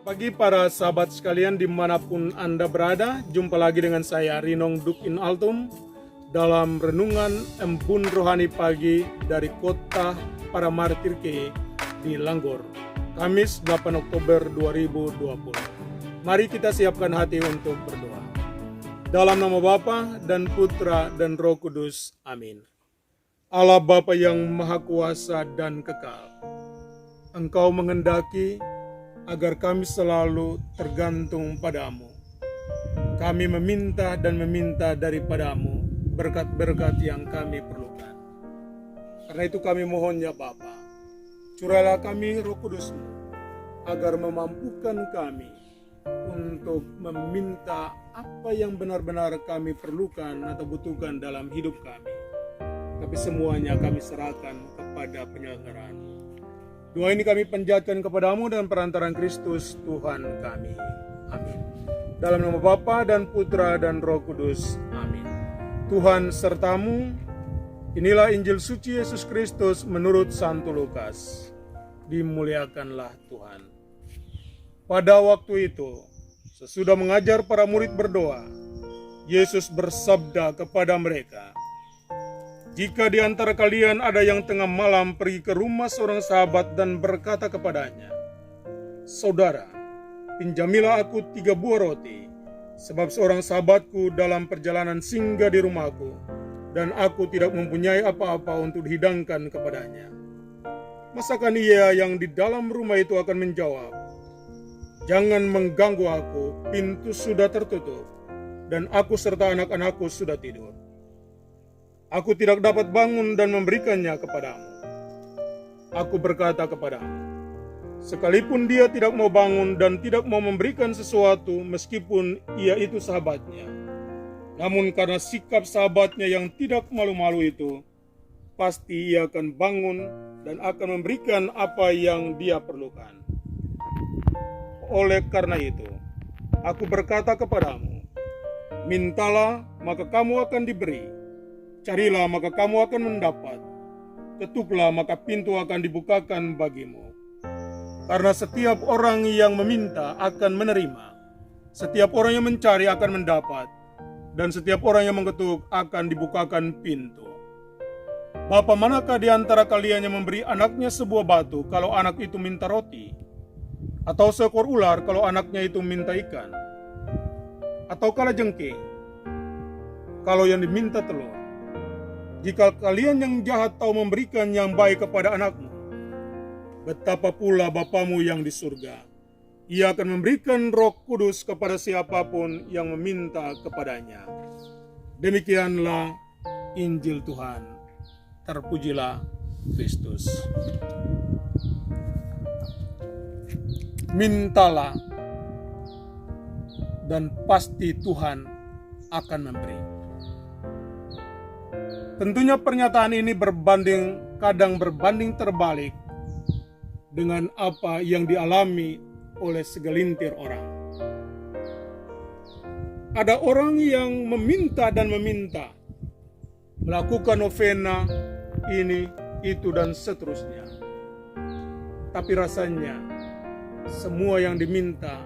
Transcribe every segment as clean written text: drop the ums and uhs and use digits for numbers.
Pagi para sahabat sekalian dimanapun Anda berada, jumpa lagi dengan saya Rinong Duk in Altum dalam renungan Embun Rohani Pagi dari kota para martir ke di Langgor, Kamis 8 Oktober 2020. Mari kita siapkan hati untuk berdoa. Dalam nama Bapa dan Putra dan Roh Kudus, amin. Allah Bapa yang Maha Kuasa dan Kekal, Engkau menghendaki agar kami selalu tergantung padamu. Kami meminta dan meminta daripadamu berkat-berkat yang kami perlukan. Karena itu kami mohon ya Bapa, curahlah kami Roh Kudus-Mu agar memampukan kami untuk meminta apa yang benar-benar kami perlukan atau butuhkan dalam hidup kami. Tapi semuanya kami serahkan kepada penyelenggaraan. Doa ini kami panjatkan kepadamu dan perantaraan Kristus Tuhan kami. Amin. Dalam nama Bapa dan Putra dan Roh Kudus. Amin. Tuhan sertamu. Inilah Injil suci Yesus Kristus menurut Santo Lukas. Dimuliakanlah Tuhan. Pada waktu itu, sesudah mengajar para murid berdoa, Yesus bersabda kepada mereka, "Jika di antara kalian ada yang tengah malam pergi ke rumah seorang sahabat dan berkata kepadanya, 'Saudara, pinjamilah aku 3 buah roti, sebab seorang sahabatku dalam perjalanan singgah di rumahku, dan aku tidak mempunyai apa-apa untuk dihidangkan kepadanya.' Masakan ia yang di dalam rumah itu akan menjawab, 'Jangan mengganggu aku, pintu sudah tertutup, dan aku serta anak-anakku sudah tidur. Aku tidak dapat bangun dan memberikannya kepadamu.' Aku berkata kepadamu, sekalipun dia tidak mau bangun dan tidak mau memberikan sesuatu meskipun ia itu sahabatnya, namun karena sikap sahabatnya yang tidak malu-malu itu, pasti ia akan bangun dan akan memberikan apa yang dia perlukan. Oleh karena itu, aku berkata kepadamu, mintalah maka kamu akan diberi, carilah maka kamu akan mendapat, ketuklah maka pintu akan dibukakan bagimu. Karena setiap orang yang meminta akan menerima, setiap orang yang mencari akan mendapat, dan setiap orang yang mengetuk akan dibukakan pintu. Bapa manakah di antara kalian yang memberi anaknya sebuah batu kalau anak itu minta roti? Atau seekor ular kalau anaknya itu minta ikan? Atau kalajengking kalau yang diminta telur? Jika kalian yang jahat tahu memberikan yang baik kepada anakmu, betapa pula Bapamu yang di surga. Ia akan memberikan Roh Kudus kepada siapapun yang meminta kepadanya." Demikianlah Injil Tuhan. Terpujilah Kristus. Mintalah dan pasti Tuhan akan memberi. Tentunya pernyataan ini kadang berbanding terbalik dengan apa yang dialami oleh segelintir orang. Ada orang yang meminta dan meminta, melakukan novena, ini, itu, dan seterusnya. Tapi rasanya semua yang diminta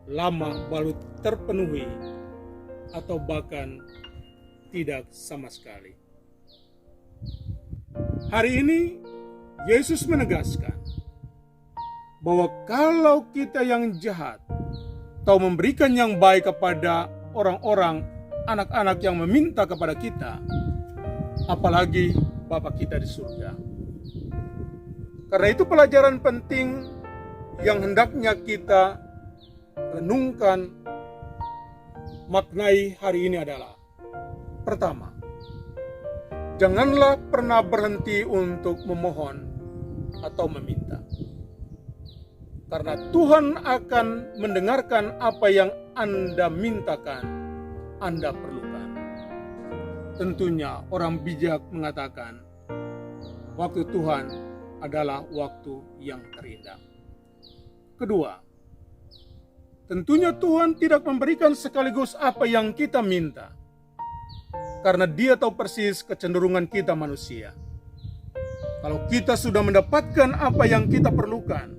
lama baru terpenuhi atau bahkan tidak sama sekali. Hari ini Yesus menegaskan bahwa kalau kita yang jahat tahu memberikan yang baik kepada orang-orang, anak-anak yang meminta kepada kita, apalagi Bapa kita di surga. Karena itu pelajaran penting yang hendaknya kita renungkan, maknai hari ini adalah: pertama, janganlah pernah berhenti untuk memohon atau meminta. Karena Tuhan akan mendengarkan apa yang Anda mintakan, Anda perlukan. Tentunya orang bijak mengatakan, waktu Tuhan adalah waktu yang terindah. Kedua, tentunya Tuhan tidak memberikan sekaligus apa yang kita minta. Karena Dia tahu persis kecenderungan kita manusia. Kalau kita sudah mendapatkan apa yang kita perlukan,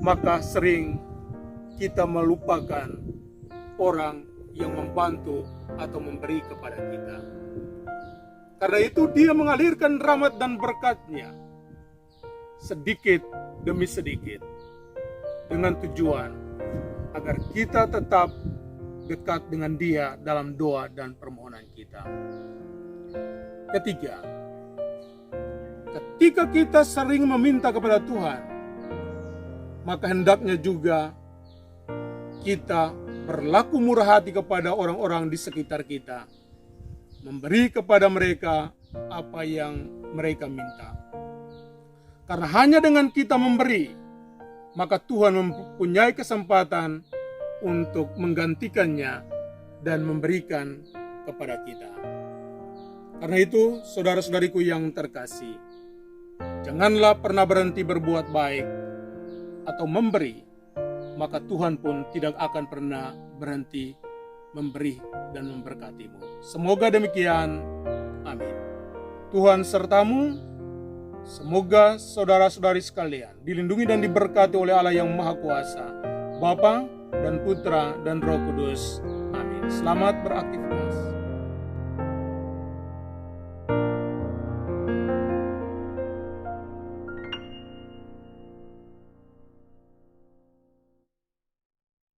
maka sering kita melupakan orang yang membantu atau memberi kepada kita. Karena itu dia mengalirkan rahmat dan berkat-Nya sedikit demi sedikit dengan tujuan agar kita tetap dekat dengan Dia dalam doa dan permohonan kita. Ketiga, ketika kita sering meminta kepada Tuhan, maka hendaknya juga kita berlaku murah hati kepada orang-orang di sekitar kita, memberi kepada mereka apa yang mereka minta. Karena hanya dengan kita memberi, maka Tuhan mempunyai kesempatan untuk menggantikannya dan memberikan kepada kita. Karena itu, saudara-saudariku yang terkasih, janganlah pernah berhenti berbuat baik atau memberi, maka Tuhan pun tidak akan pernah berhenti memberi dan memberkatimu. Semoga demikian. Amin. Tuhan sertamu. Semoga saudara-saudari sekalian dilindungi dan diberkati oleh Allah yang Maha Kuasa, Bapa dan Putra dan Roh Kudus. Amin. Selamat beraktivitas.